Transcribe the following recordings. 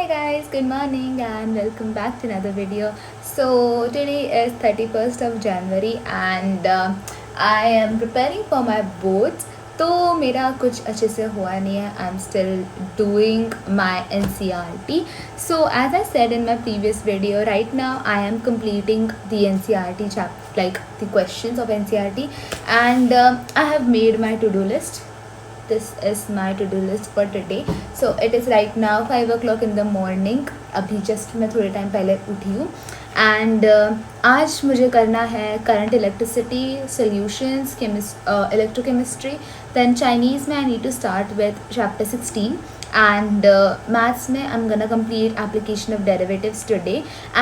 Hey guys, good morning and welcome back to another video. So today is 31st of January and I am preparing for my boards. तो मेरा कुछ अच्छे से हुआ नहीं है. I'm still doing my NCERT. So as I said in my previous video, right now I am completing the NCERT chapter, like the questions of NCERT, and I have made my to-do list. This is my to-do list for today. So it is right now 5 o'clock in the morning. अभी just मैं थोड़े time पहले उठी हूँ and आज मुझे करना है current electricity solutions electrochemistry. Then Chinese में I need to start with chapter 16 and maths में I'm gonna complete application of derivatives today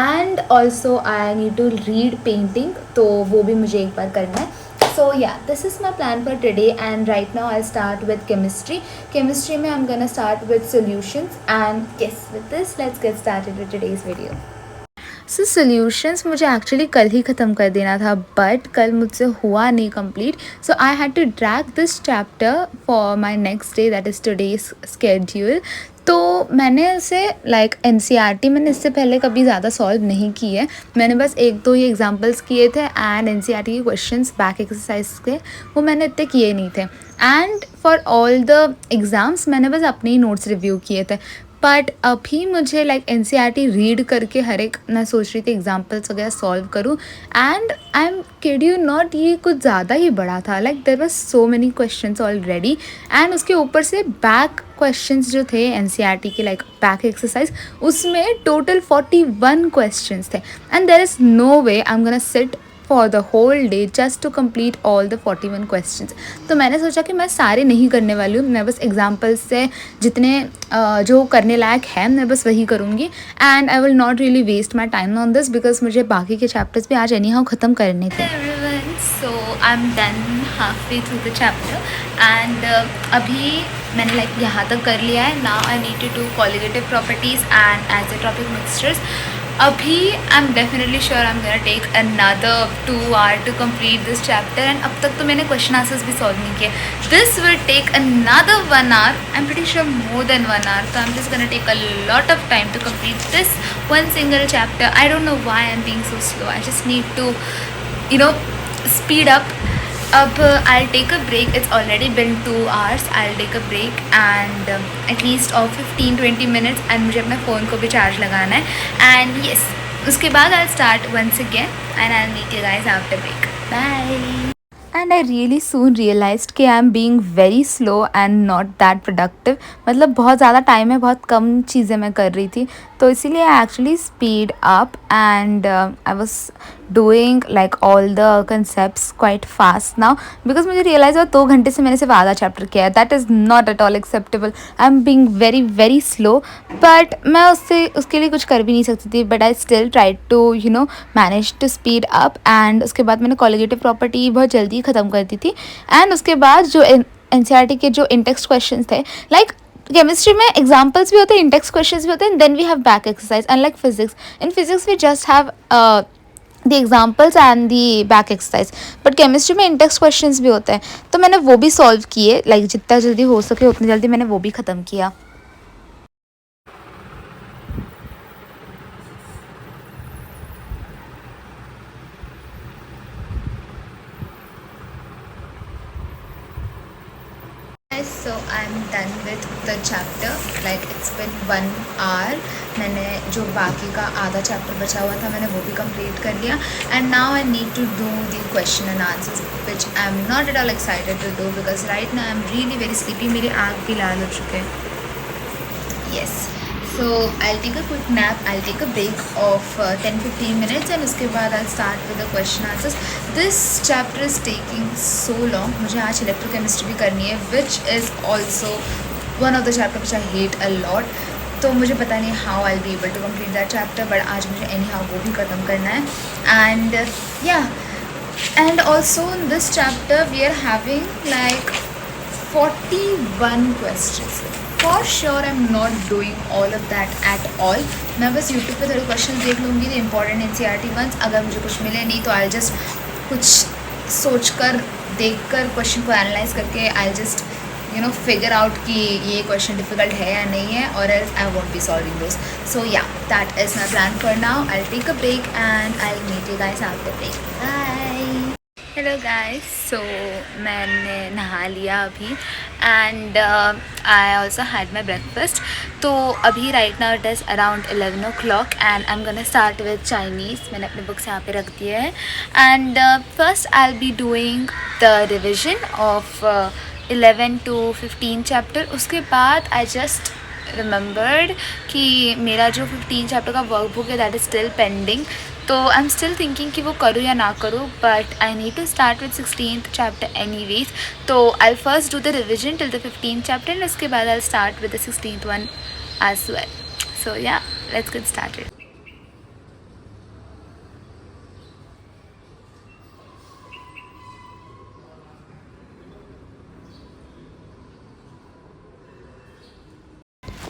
and also I need to read painting, तो वो भी मुझे एक बार करना है. So yeah, this is my plan for today and right now I'll start with chemistry. Chemistry में I'm gonna start with solutions and yes, with this let's get started with today's video. So solutions मुझे actually कल ही ख़त्म कर देना था but कल मुझसे हुआ नहीं complete. So I had to drag this chapter for my next day, that is today's schedule. तो मैंने उसे लाइक NCERT मैंने इससे पहले कभी ज़्यादा सॉल्व नहीं की है. मैंने बस एक दो ही एग्जांपल्स किए थे एंड NCERT के क्वेश्चंस बैक एक्सरसाइज के वो मैंने इतने किए नहीं थे. And for all the exams मैंने बस अपने ही नोट्स रिव्यू किए थे. बट अभी मुझे लाइक NCERT रीड करके हर एक मैं सोच रही थी एग्जाम्पल्स वगैरह सॉल्व करूँ and I am kid you not, ये कुछ ज़्यादा ही बड़ा था. Like there was so many questions already and उसके ऊपर से बैक क्वेश्चंस जो थे NCERT के लाइक बैक एक्सरसाइज उसमें टोटल 41 क्वेश्चंस थे and there is no way I am gonna sit for the whole day just to complete all the 41 questions. तो मैंने सोचा कि मैं सारे नहीं करने वाली हूँ, मैं बस एग्जाम्पल्स से जितने जो करने लायक है मैं बस वही करूँगी and I will not really waste my time on this because मुझे बाकी के चैप्टर्स भी आज एनी हाउ ख़त्म करने थे. So I am done half way through the chapter and अभी मैंने लाइक यहाँ तक कर लिया है. Now I need to do colligative properties and isotropic mixtures. अभी I am definitely sure I am gonna take another 2 hours to complete this chapter and अब तक तो मैंने क्वेश्चन आंसर्स भी सॉल्व नहीं किए. This will take another 1 hour. I am pretty sure more than 1 hour. So I'm just gonna take a lot of time to complete this one single chapter. I don't know why I'm being so slow. I just need to, speed up. अब I'll take a break. It's already been 2 hours. I'll take a break and at least of 15-20 minutes and मुझे अपने phone को भी charge लगाना है and yes, उसके बाद I'll start once again and I'll meet you guys after break. Bye. And I really soon realised कि I am being very slow and not that productive. मतलब बहुत ज़्यादा टाइम में बहुत कम चीज़ें मैं कर रही थी तो इसीलिए I actually speed up and I was doing like all the concepts quite fast now because मुझे रियलाइज हुआ 2 घंटे से मैंने सिर्फ आधा चैप्टर किया है. That is not at all acceptable. I am being very very slow but मैं उसके लिए कुछ कर भी नहीं सकती थी. But I still try to manage to speed up and उसके बाद मैंने कॉलिगेटिव प्रॉपर्टी बहुत जल्दी ख़त्म कर दी थी. एंड उसके बाद जो NCERT के जो इंटेक्स्ट क्वेश्चन थे लाइक केमिस्ट्री में एग्जाम्पल्स भी होते हैं, इंटेक्स्ट क्वेश्चंस भी होते हैं, then we have back exercise. Unlike physics, in physics we just have the examples and the back exercise. But chemistry में इंटेक्स्ट क्वेश्चंस भी होते हैं तो मैंने वो भी सॉल्व किए. लाइक जितना जल्दी हो सके उतनी जल्दी मैंने वो भी ख़त्म किया. So I'm done with the chapter. Like it's been 1 hour. मैंने जो बाकी का आधा चैप्टर बचा हुआ था मैंने वो भी कंप्लीट कर लिया and now I need to do the question and answers which I'm not at all excited to do because right now I'm really very sleepy. मेरी आँख भी लाल हो चुके हैं. Yes. So I'll take a quick nap. I'll take a break of 10-15 minutes and उसके बाद I'll start with the question answers. This chapter is taking so long. मुझे आज इलेक्ट्रोकेमिस्ट्री भी करनी है which is also one of the chapter which I hate a lot. तो मुझे पता नहीं how I'll be able to complete that chapter but आज मुझे anyhow वो भी ख़त्म करना है. And yeah, and also in this chapter we are having like 41 questions. For sure I'm not doing all of that at all. मैं बस YouTube पे थोड़े क्वेश्चन देख लूँगी the important NCERT ones. अगर मुझे कुछ मिले नहीं तो I'll just कुछ सोच कर देख कर क्वेश्चन को एनालाइज करके I'll just फिगर आउट कि ये क्वेश्चन डिफिकल्ट है या नहीं है, और else I won't be solving those. So yeah, that is my plan for now. I take a break and I meet you guys after break. Bye. Hello guys, so मैंने नहा लिया अभी and I also had my breakfast. तो अभी right now it is around 11 o'clock and I am gonna start with Chinese. मैंने अपने books यहाँ पे रख दिए हैं and first I will be doing the revision of 11 to 15 chapter. उसके बाद आई जस्ट रिमेंबर्ड कि मेरा जो 15 चैप्टर का वर्कबुक है दैट इज़ स्टिल पेंडिंग. तो आई एम स्टिल थिंकिंग कि वो करूँ या ना करूँ, but I need to start with 16th chapter anyways. तो I first do the revision till the 15th chapter and उसके बाद I start with the 16th one as well. So yeah, let's get started.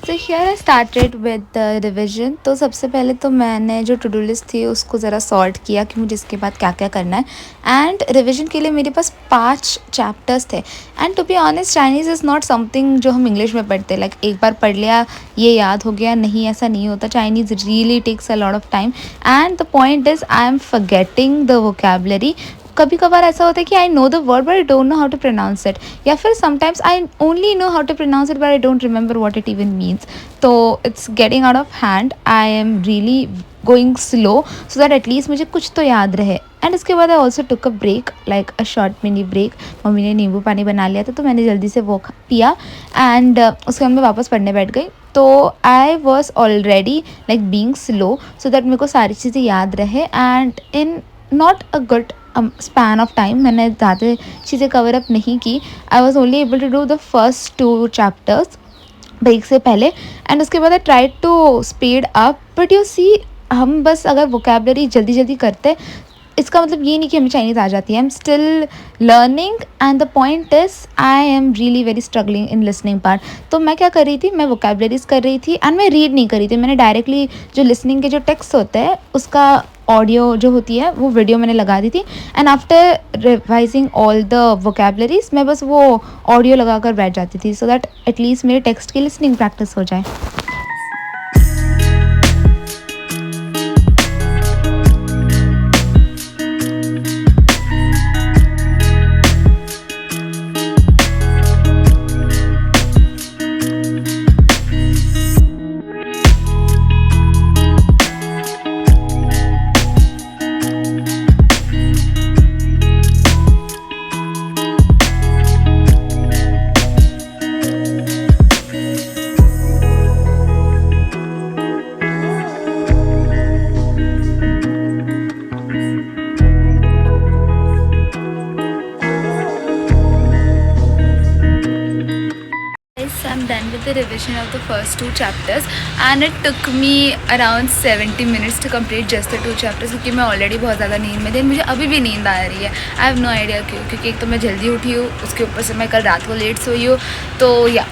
तो here I started with the revision. तो सबसे पहले तो मैंने जो टू डू लिस्ट थी उसको ज़रा सॉर्ट किया कि मुझे इसके बाद क्या क्या करना है. एंड रिविजन के लिए मेरे पास 5 चैप्टर्स थे. And to be honest, Chinese is not something जो हम इंग्लिश में पढ़ते, लाइक एक बार पढ़ लिया ये याद हो गया, नहीं ऐसा नहीं होता. Chinese really takes a lot of time and the point is I am forgetting the vocabulary. कभी कभार ऐसा होता है कि I know the word but I don't know how to pronounce it, या फिर sometimes I only know how to pronounce it but I don't remember what it even means. तो it's getting out of hand. I am really going slow so that at least मुझे कुछ तो याद रहे. And उसके बाद I also took a break, like a short mini break. Mummy ने नींबू पानी बना लिया था तो मैंने जल्दी से वो पिया एंड उसके बाद मैं वापस पढ़ने बैठ गई. तो I was already like being slow so that मेरे को सारी चीज़ें याद रहे and in not a good span of time मैंने ज़्यादा चीज़ें कवर अप नहीं की. I was only able to do the first 2 chapters break से पहले एंड उसके बाद I try to speed up. But you see, हम बस अगर वोकेबलरी जल्दी जल्दी करते इसका मतलब ये नहीं कि हमें चाइनीज़ आ जाती है. I am still learning and the point is I am really very struggling in listening part. तो मैं क्या कर रही थी, मैं वोकेबलरीज कर रही थी एंड मैं रीड नहीं कर रही थी. मैंने डायरेक्टली जो लिसनिंग के जो टेक्स्ट होते हैं उसका ऑडियो जो होती है वो वीडियो मैंने लगा दी थी and after revising all the vocabularies मैं बस वो ऑडियो लगा कर बैठ जाती थी सो दैट एटलीस्ट मेरे टेक्स्ट की लिसनिंग प्रैक्टिस हो जाए. I'm done with the revision of the first 2 chapters and it took me around 70 minutes to complete just the 2 chapters क्योंकि मैं ऑलरेडी बहुत ज़्यादा नींद में थी. मुझे अभी भी नींद आ रही है. आई हैव नो आइडिया क्यों, क्योंकि एक तो मैं जल्दी उठी हूँ, उसके ऊपर से मैं कल रात को लेट सोई हूँ. तो yeah,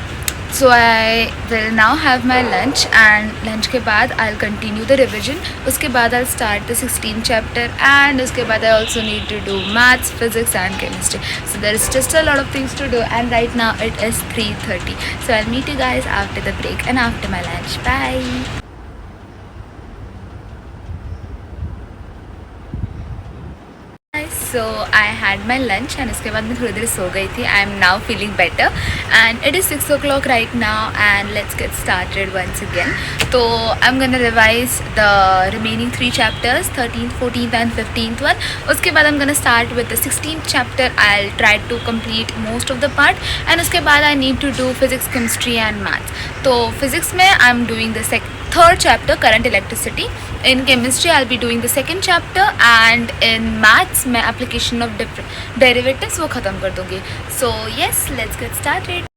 so I will now have my lunch and lunch के बाद I will continue the revision. उसके बाद I will start the 16th chapter and उसके बाद I also need to do maths, physics and chemistry. So there is just a lot of things to do and right now it is 3:30. So I will meet you guys after the break and after my lunch. Bye. So I had my lunch and उसके बाद मैं थोड़ी देर सो गई थी. I am now feeling better and it is 6 o'clock right now and let's get started once again. तो I am gonna revise the remaining 3 chapters, 13th, 14th and 15th वन. उसके बाद I am gonna start with the 16th chapter. I will try to complete most of the part and उसके बाद I need to do physics, chemistry and maths. तो physics में I am doing the third chapter, current electricity. In chemistry I'll be doing the 2nd chapter and in maths मैं application of derivatives वो ख़त्म कर दूँगी. So yes, let's get started.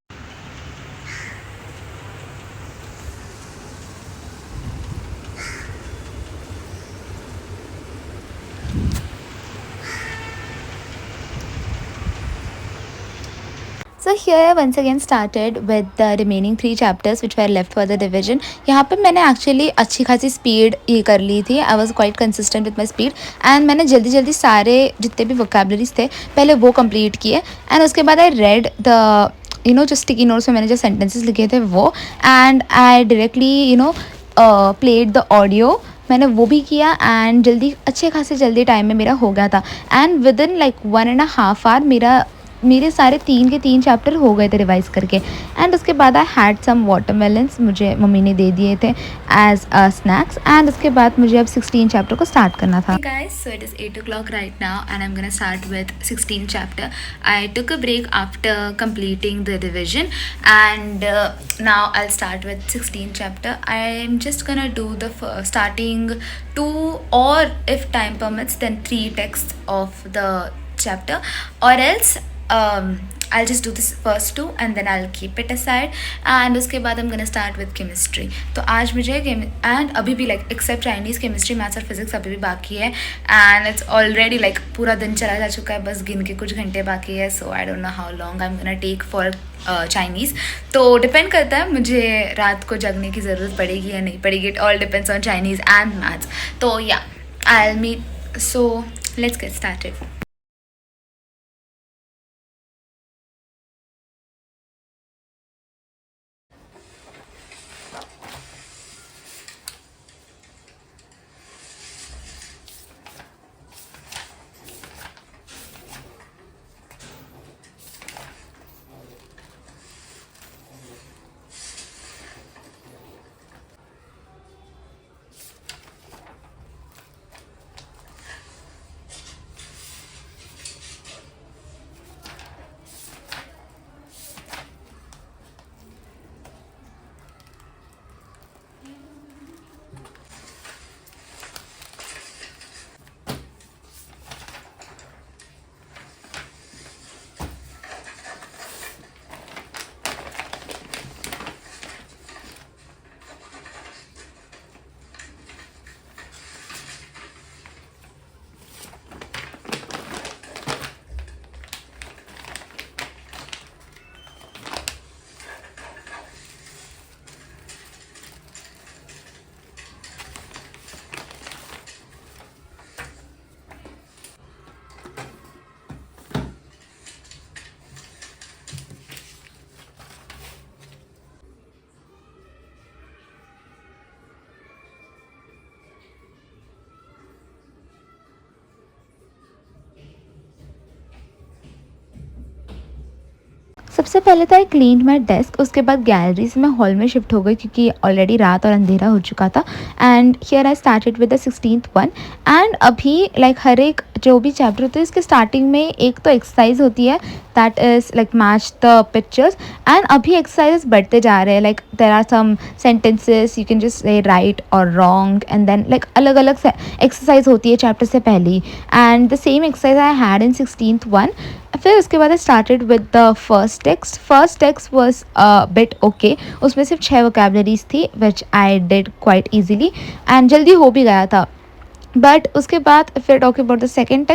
So here I once again started with the remaining 3 chapters which were left for the revision. यहाँ पे मैंने actually अच्छी खासी स्पीड ये कर ली थी. I was quite consistent with my speed and मैंने जल्दी जल्दी सारे जितने भी vocabularies थे पहले वो complete किए and उसके बाद I read the जो स्टिकी नोट्स में मैंने जो सेंटेंसेस लिखे थे वो, and I directly played the audio, मैंने वो भी किया एंड जल्दी, अच्छे खासे जल्दी टाइम में मेरा हो गया था। And within like 1.5 hour मेरे सारे 3 के 3 चैप्टर हो गए थे रिवाइज़ करके। एंड उसके बाद आई हैड सम वाटरमेलन्स, मुझे मम्मी ने दे दिए थे एज स्नैक्स। एंड उसके बाद मुझे अब 16 चैप्टर को स्टार्ट करना था। Guys, so it is 8 o'clock right now and I'm gonna start with 16 chapter. I took a break after completing the revision and now I'll start with 16 chapter. I'm just gonna do the starting 2 or if time permits then 3 texts of the chapter, or else I'll just do this first 2 and then I'll keep it aside and उसके बाद I'm gonna start with chemistry. तो आज मुझे and अभी भी like except Chinese, chemistry, maths और physics अभी भी बाकी है and it's already like पूरा दिन चला जा चुका है, बस गिन के कुछ घंटे बाकी है. So I don't know how long I'm gonna take for Chinese. तो डिपेंड करता है मुझे रात को जगने की ज़रूरत पड़ेगी या नहीं पड़ेगी. It all depends on Chinese and maths. तो yeah, I'll meet. So let's get started. सबसे पहले तो आई क्लीन माई डेस्क, उसके बाद गैलरी से मैं हॉल में शिफ्ट हो गई क्योंकि ऑलरेडी रात और अंधेरा हो चुका था. And here I started with the 16th one. And अभी लाइक हर एक जो भी चैप्टर होते हैं इसके स्टार्टिंग में एक तो एक्सरसाइज होती है, that is like match the pictures. And अभी एक्सरसाइजेस बढ़ते जा रहे हैं, like there are some sentences you can just say right और रॉन्ग एंड देन लाइक अलग अलग एक्सरसाइज होती है चैप्टर से पहले. And the same exercise I had in 16th one. फिर उसके बाद I started with the first text was bit okay. उसमें सिर्फ 6 वोकेबलरीज थी which I did quite easily and जल्दी हो भी गया था. बट उसके बाद फिर talking about the second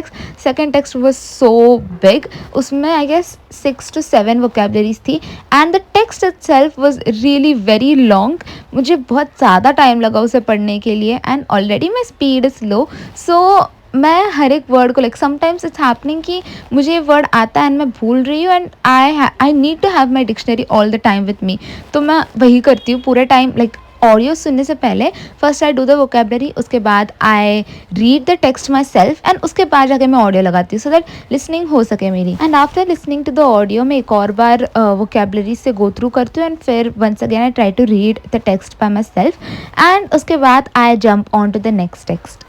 text was so big. उसमें आई गेस 6 to 7 वोकेबलरीज थी and the text itself was really very long. मुझे बहुत ज़्यादा टाइम लगा उसे पढ़ने के लिए and already my speed is low. So मैं हर एक वर्ड को लाइक समटाइम्स इट्स हैपनिंग कि मुझे ये वर्ड आता है एंड मैं भूल रही हूँ and I need to have my dictionary all the time with me. तो मैं वही करती हूँ पूरे टाइम. लाइक ऑडियो सुनने से पहले first I do the vocabulary, उसके बाद I read the text my self and उसके बाद जाके मैं ऑडियो लगाती हूँ सो दैट लिसनिंग हो सके मेरी. And after listening to the audio मैं एक और बार वोकेबलरी से गो थ्रू करती हूँ एंड फिर once again I try to read the text by myself and उसके बाद I jump on to the next text.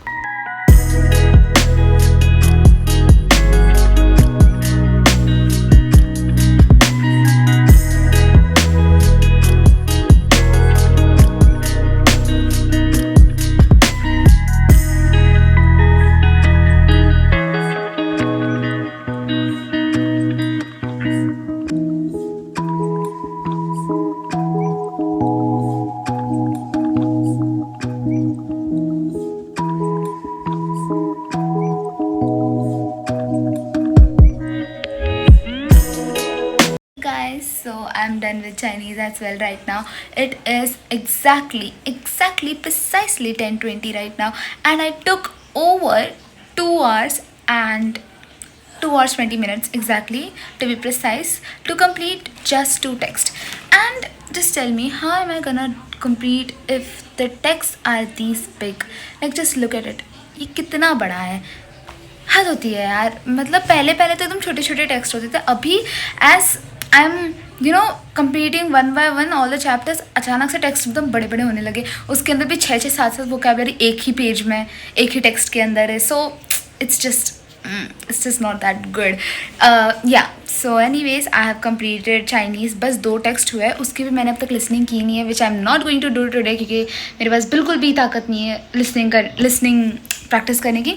So I'm done with Chinese as well right now. It is exactly precisely 10:20 right now and I took over 2 hours and 2 hours 20 minutes exactly, to be precise, to complete just 2 texts. And just tell me, how am I gonna complete if the texts are these big? Like just look at it, ये कितना बड़ा है, हद होती है यार. मतलब पहले पहले तो एकदम छोटे छोटे टेक्स्ट होते थे, अभी as I am completing one by one all the chapters, अचानक से टेक्स्ट एकदम बड़े बड़े होने लगे. उसके अंदर भी 6-6 7-7 वोकैबुलरी एक ही पेज में, एक ही टेक्स्ट के अंदर है. सो it's just not that good. Yeah, so anyways, I have completed Chinese. बस 2 टेक्स्ट हुए, उसकी भी मैंने अब तक लिसनिंग की नहीं है, which I'm not going to do today, क्योंकि मेरे पास बिल्कुल भी ताकत नहीं है लिसनिंग प्रैक्टिस करने की.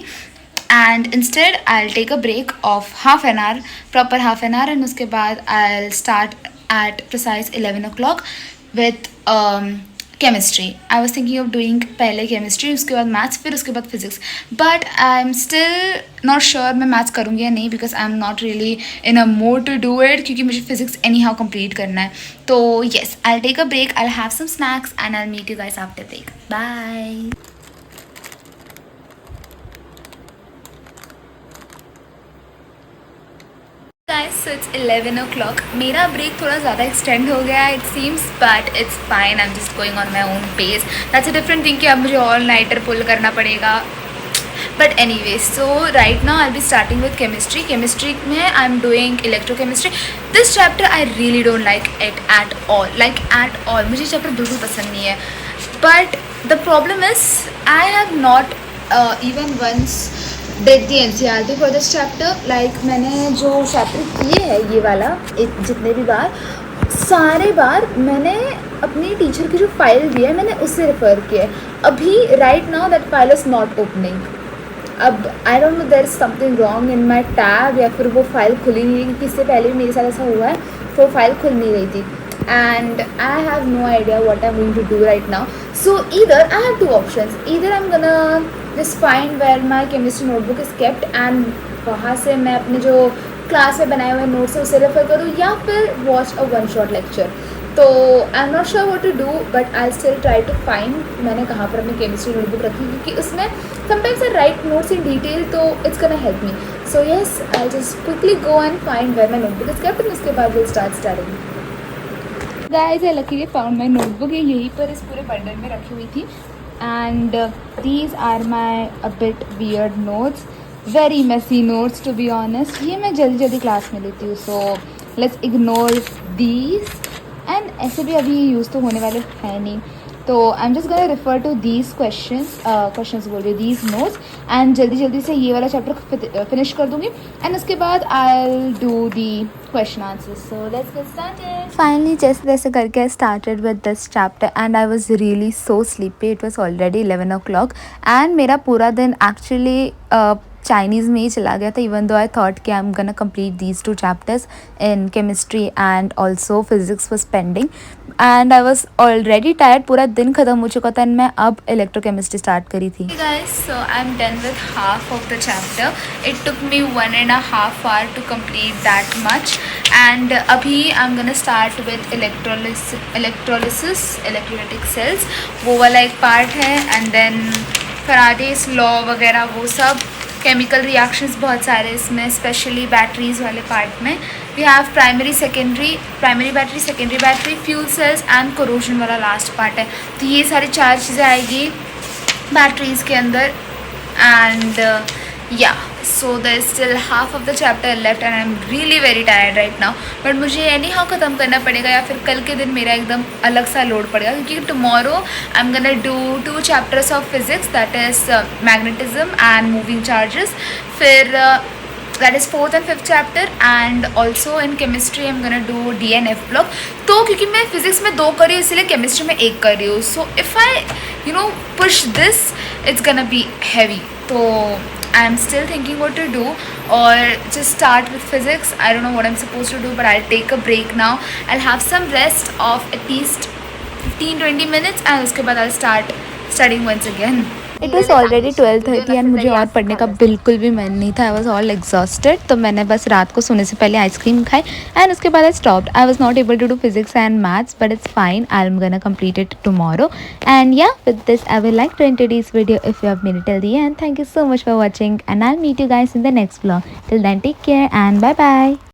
And instead I'll take a break of half an hour, proper half an hour, and उसके बाद I'll start at precise 11 o'clock with chemistry. I was thinking of doing पहले chemistry, उसके बाद maths, फिर उसके बाद physics, but I'm still not sure मैं maths करूँगी या नहीं, because I'm not really in a mood to do it, क्योंकि मुझे physics anyhow complete करना है. तो yes, I'll take a break, I'll have some snacks, and I'll meet you guys after break. Bye. Guys, so it's 11 o'clock. मेरा break थोड़ा ज़्यादा extend हो गया it seems, but it's fine. I'm just going on my own pace. That's a different thing कि अब मुझे all nighter pull करना पड़ेगा. But anyway, so right now I'll be starting with chemistry. Chemistry में I'm doing electrochemistry. This chapter I really don't like it at all. Like at all. मुझे chapter बिल्कुल पसंद नहीं है. But the problem is I have not even once did the NCERT for this chapter. Like मैंने जो chapter किए है ये वाला जितने भी बार, सारे बार मैंने अपनी टीचर की जो फाइल दी है मैंने उससे रेफ़र किया. अभी right now that file is not opening. अब I don't know there is something wrong in my tab, या फिर वो फाइल खुली नहीं रही, क्योंकि इससे पहले भी मेरे साथ ऐसा हुआ है, वो फाइल खुल नहीं रही थी. And I have no idea what I'm going to do right now. So either I have 2 options. Either I'm gonna just find where my chemistry notebook is kept and वहाँ से मैं अपने जो क्लास में बनाए हुए नोट्स है उसे रेफर करूँ, या फिर वॉच अ 1 shot lecture. तो I am not sure what to do, but I still try to find मैंने कहाँ पर अपनी केमिस्ट्री नोटबुक रखी, क्योंकि उसमें sometimes I write notes in detail, तो it's gonna help me. So yes, I just quickly go and find where my notebook is kept, and उसके बाद will start studying. Guys, I luckily found my notebook. ये यहीं पर इस पूरे bundle में रखी हुई थी. And these are my a bit weird notes, very messy notes to be honest. ये मैं जल्दी जल्दी क्लास में लेती हूँ, so let's ignore these. And ऐसे भी अभी यूज़ तो होने वाले हैं नहीं, तो I am just gonna refer to these questions बोल रही हूँ, दीज नोट्स, एंड जल्दी जल्दी से ये वाला चैप्टर फिनिश कर दूँगी, एंड उसके बाद I will do the question answers. So let's get started. Finally जैसे तैसे करके आई started with this chapter, and I was really so sleepy. It was already 11 o'clock, and मेरा पूरा दिन एक्चुअली चाइनीज़ में ही चला गया था, इवन दो आई थॉट कि I am gonna complete these 2 chapters in chemistry, and also physics was pending, and I was already tired. पूरा दिन ख़त्म हो चुका था, एंड मैं अब इलेक्ट्रोकेमिस्ट्री स्टार्ट करी थी. Guys, so I am done with half of the chapter. It took me 1.5 hour to complete that much, and अभी I am gonna start with electrolysis, electrolytic cells, वो वाला एक पार्ट है, and then Faraday's law वगैरह वो सब, chemical reactions बहुत सारे इसमें, स्पेशली बैटरीज वाले पार्ट में. We have primary battery, secondary battery, fuel cells and corrosion वाला लास्ट पार्ट है. तो ये सारी 4 चीज़ें आएगी बैटरीज़ के अंदर. एंड या so there is still half of the chapter left, and I am really very tired right now. But मुझे एनी हाउ ख़त्म करना पड़ेगा, या फिर कल के दिन मेरा एकदम अलग सा लोड पड़ेगा, क्योंकि tomorrow I am gonna do 2 chapters of physics, that is magnetism and moving charges. फिर that is 4th and 5th chapter, and also in chemistry I am gonna do DNF block. तो क्योंकि मैं physics में 2 कर रही हूँ, इसलिए chemistry में 1 कर रही हूँ. So if I push this, it's gonna be heavy. तो I am still thinking what to do, or just start with physics. I don't know what I'm supposed to do, but I'll take a break now. I'll have some rest of at least 15-20 minutes, and उसके बाद I'll start studying once again. It was already 12:30 and मुझे और पढ़ने का बिल्कुल भी मन नहीं था। I was all exhausted. तो मैंने बस रात को सोने से पहले आइसक्रीम खाई एंड उसके बाद I stopped. I was not able to do physics and maths but it's fine, I am gonna complete it tomorrow. And yeah, with this I would like to end today's video. If you have made it till the end, thank you so much for watching and I'll meet you guys in the next vlog. Till then, take care and bye bye.